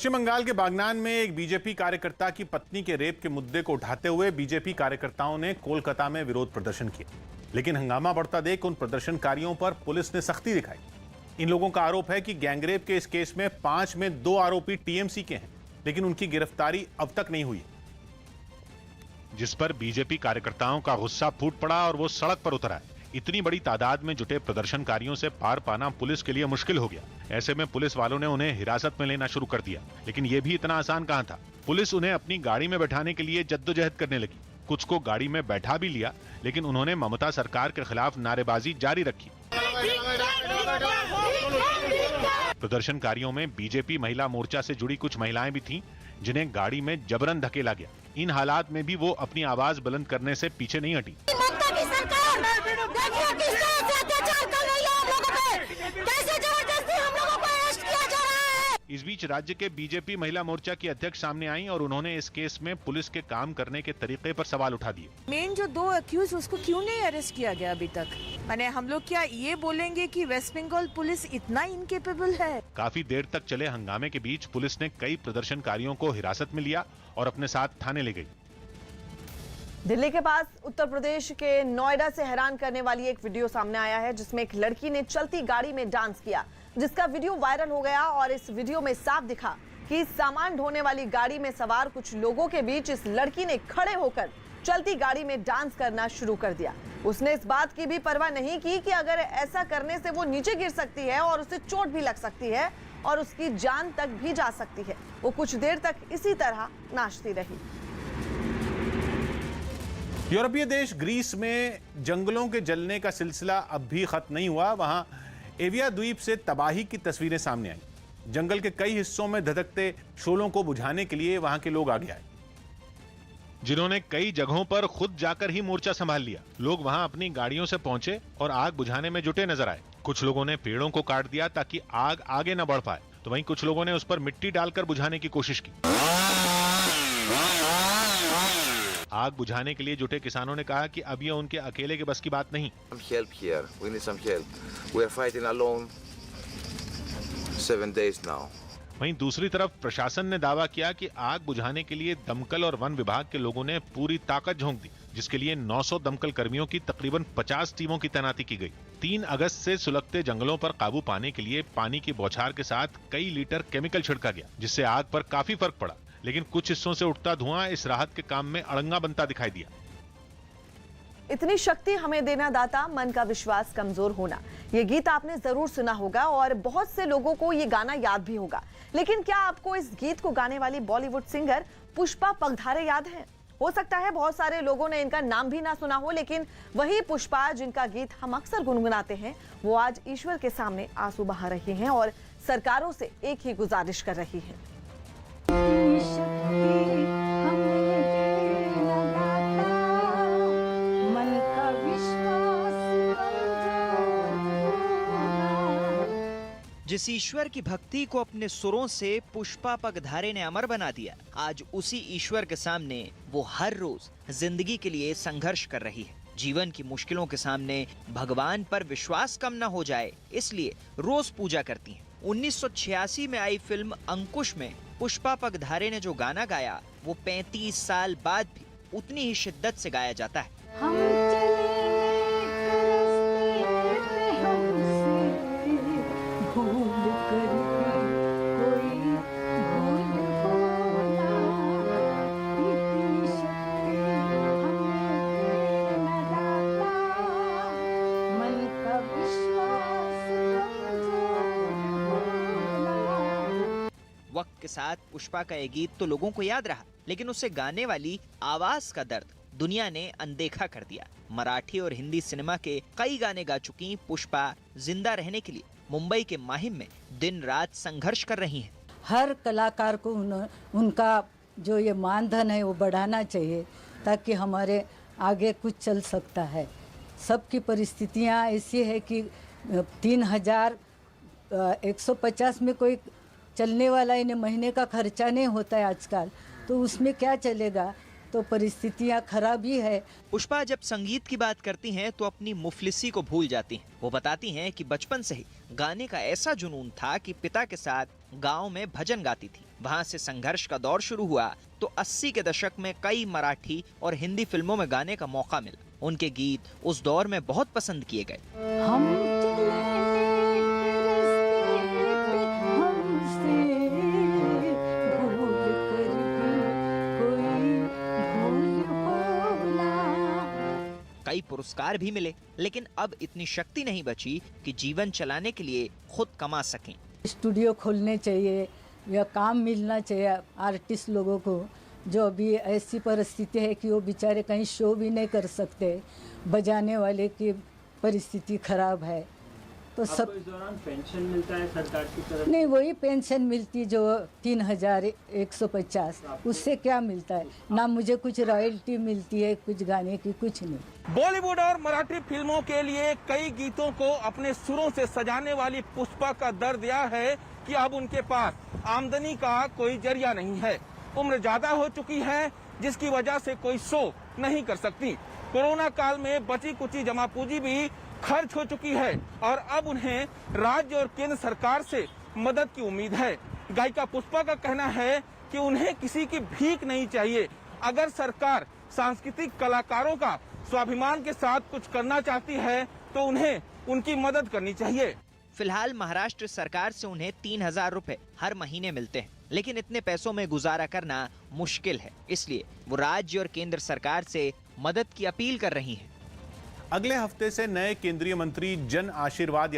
पश्चिम बंगाल के बागनान में एक बीजेपी कार्यकर्ता की पत्नी के रेप के मुद्दे को उठाते हुए बीजेपी कार्यकर्ताओं ने कोलकाता में विरोध प्रदर्शन किया, लेकिन हंगामा बढ़ता देख उन प्रदर्शनकारियों पर पुलिस ने सख्ती दिखाई। इन लोगों का आरोप है कि गैंगरेप के इस केस में 5 में 2 आरोपी टीएमसी के हैं, लेकिन उनकी गिरफ्तारी अब तक नहीं हुई, जिस पर बीजेपी कार्यकर्ताओं का गुस्सा फूट पड़ा और वो सड़क पर उतर आए। इतनी बड़ी तादाद में जुटे प्रदर्शनकारियों से पार पाना पुलिस के लिए मुश्किल हो गया। ऐसे में पुलिस वालों ने उन्हें हिरासत में लेना शुरू कर दिया, लेकिन ये भी इतना आसान कहां था। पुलिस उन्हें अपनी गाड़ी में बैठाने के लिए जद्दोजहद करने लगी। कुछ को गाड़ी में बैठा भी लिया, लेकिन उन्होंने ममता सरकार के खिलाफ नारेबाजी जारी रखी। प्रदर्शनकारियों में बीजेपी महिला मोर्चा से जुड़ी कुछ महिलाएं भी थीं, जिन्हें गाड़ी में जबरन धकेला गया। इन हालात में भी वो अपनी आवाज बुलंद करने से पीछे नहीं हटी। इस बीच राज्य के बीजेपी महिला मोर्चा की अध्यक्ष सामने आई और उन्होंने इस केस में पुलिस के काम करने के तरीके पर सवाल उठा दिए। मेन जो 2 अक्यूज उसको क्यों नहीं अरेस्ट किया गया अभी तक? माने हम लोग क्या ये बोलेंगे कि वेस्ट बंगाल पुलिस इतना इनकेपेबल है? काफी देर तक चले हंगामे के बीच पुलिस ने कई प्रदर्शनकारियों को हिरासत में लिया और अपने साथ थाने ले गई। दिल्ली के पास उत्तर प्रदेश के नोएडा से हैरान करने वाली एक वीडियो सामने आया है, जिसमें एक लड़की ने चलती गाड़ी में डांस किया, जिसका वीडियो वायरल हो गया और इस वीडियो में साफ दिखा कि सामान ढोने वाली गाड़ी में सवार कुछ लोगों के बीच इस लड़की ने खड़े होकर चलती गाड़ी में डांस करना शुरू कर दिया। उसने इस बात की भी परवाह नहीं की कि अगर ऐसा करने से वो नीचे गिर सकती है और उसे चोट भी लग सकती है और उसकी जान तक भी जा सकती है। वो कुछ देर तक इसी तरह नाचती रही। यूरोपीय देश ग्रीस में जंगलों के जलने का सिलसिला अब भी खत्म नहीं हुआ। वहां एविया द्वीप से तबाही की तस्वीरें सामने आई। जंगल के कई हिस्सों में धधकते शोलों को बुझाने के लिए वहां के लोग आगे आए, जिन्होंने कई जगहों पर खुद जाकर ही मोर्चा संभाल लिया। लोग वहां अपनी गाड़ियों से पहुंचे और आग बुझाने में जुटे नजर आए। कुछ लोगों ने पेड़ों को काट दिया ताकि आग आगे न बढ़ पाए, तो वहीं कुछ लोगों ने उस पर मिट्टी डालकर बुझाने की कोशिश की। आग बुझाने के लिए जुटे किसानों ने कहा कि अब यह उनके अकेले के बस की बात नहीं। Help here. We need some help. We are fighting alone 7 days now. वहीं दूसरी तरफ प्रशासन ने दावा किया कि आग बुझाने के लिए दमकल और वन विभाग के लोगों ने पूरी ताकत झोंक दी, जिसके लिए 900 दमकल कर्मियों की तकरीबन 50 टीमों की तैनाती की गई। 3 अगस्त से सुलगते जंगलों पर काबू पाने के लिए पानी की बौछार के साथ कई लीटर केमिकल छिड़का गया, जिससे आग पर काफी फर्क पड़ा, लेकिन कुछ हिस्सों से उठता धुआं इस राहत के काम में अड़ंगा बनता दिखाई दिया। इतनी शक्ति हमें देना दाता, मन का विश्वास कमजोर होना, ये गीत आपने जरूर सुना होगा और बहुत से लोगों को ये गाना याद भी होगा। लेकिन क्या आपको इस गीत को गाने वाली बॉलीवुड सिंगर पुष्पा पगधारे याद है? हो सकता है बहुत सारे लोगों ने इनका नाम भी ना सुना हो, लेकिन वही पुष्पा जिनका गीत हम अक्सर गुनगुनाते हैं, वो आज ईश्वर के सामने आंसू बहा रही हैं और सरकारों से एक ही गुजारिश कर रही हैं। जिस ईश्वर की भक्ति को अपने सुरों से पुष्पा पगधारे ने अमर बना दिया, आज उसी ईश्वर के सामने वो हर रोज जिंदगी के लिए संघर्ष कर रही है। जीवन की मुश्किलों के सामने भगवान पर विश्वास कम न हो जाए, इसलिए रोज पूजा करती हैं। 1986 में आई फिल्म अंकुश में पुष्पा पगधारे ने जो गाना गाया, वो 35 साल बाद भी उतनी ही शिद्दत से गाया जाता है। वक्त के साथ पुष्पा का ये गीत तो लोगों को याद रहा, लेकिन उसे गाने वाली आवाज का दर्द दुनिया ने अनदेखा कर दिया। मराठी और हिंदी सिनेमा के कई गाने गा चुकी पुष्पा जिंदा रहने के लिए मुंबई के माहिम में दिन रात संघर्ष कर रही हैं। हर कलाकार को उनका जो ये मानधन है वो बढ़ाना चाहिए, ताकि हमारे आगे कुछ चल सकता है। सबकी परिस्थितियाँ ऐसी है कि 3150 में कोई चलने वाला इन्हें महीने का खर्चा नहीं होता है आजकल, तो उसमें क्या चलेगा? तो परिस्थितियाँ खराब ही है। पुष्पा जब संगीत की बात करती हैं तो अपनी मुफलिसी को भूल जाती हैं। वो बताती हैं कि बचपन से ही गाने का ऐसा जुनून था कि पिता के साथ गांव में भजन गाती थी। वहां से संघर्ष का दौर शुरू हुआ तो 80 के दशक में कई मराठी और हिंदी फिल्मों में गाने का मौका मिला। उनके गीत उस दौर में बहुत पसंद किए गए। हम चले हमसे भूल कर भी कोई भूल होना। कई पुरस्कार भी मिले, लेकिन अब इतनी शक्ति नहीं बची कि जीवन चलाने के लिए खुद कमा सकें। स्टूडियो खोलने चाहिए या काम मिलना चाहिए आर्टिस्ट लोगों को, जो अभी ऐसी परिस्थिति है कि वो बेचारे कहीं शो भी नहीं कर सकते, बजाने वाले की परिस्थिति खराब है। तो सब इस दौरान पेंशन मिलता है सरकार की तरफ? नहीं, वही पेंशन मिलती जो 3150, उससे क्या मिलता है? ना मुझे कुछ रॉयल्टी मिलती है कुछ गाने की, कुछ नहीं। बॉलीवुड और मराठी फिल्मों के लिए कई गीतों को अपने सुरों से सजाने वाली पुष्पा का दर्द यह है कि अब उनके पास आमदनी का कोई जरिया नहीं है। उम्र ज्यादा हो चुकी है, जिसकी वजह से कोई शो नहीं कर सकती। कोरोना काल में बची कुची जमा पूंजी भी खर्च हो चुकी है और अब उन्हें राज्य और केंद्र सरकार से मदद की उम्मीद है। गायिका पुष्पा का कहना है कि उन्हें किसी की भीख नहीं चाहिए। अगर सरकार सांस्कृतिक कलाकारों का स्वाभिमान के साथ कुछ करना चाहती है तो उन्हें उनकी मदद करनी चाहिए। फिलहाल महाराष्ट्र सरकार से उन्हें 3000 रुपए हर महीने मिलते हैं, लेकिन इतने पैसों में गुजारा करना मुश्किल है। इसलिए वो राज्य और केंद्र सरकार से मदद की अपील कर रही हैं। अगले हफ्ते से नए केंद्रीय मंत्री जन आशीर्वाद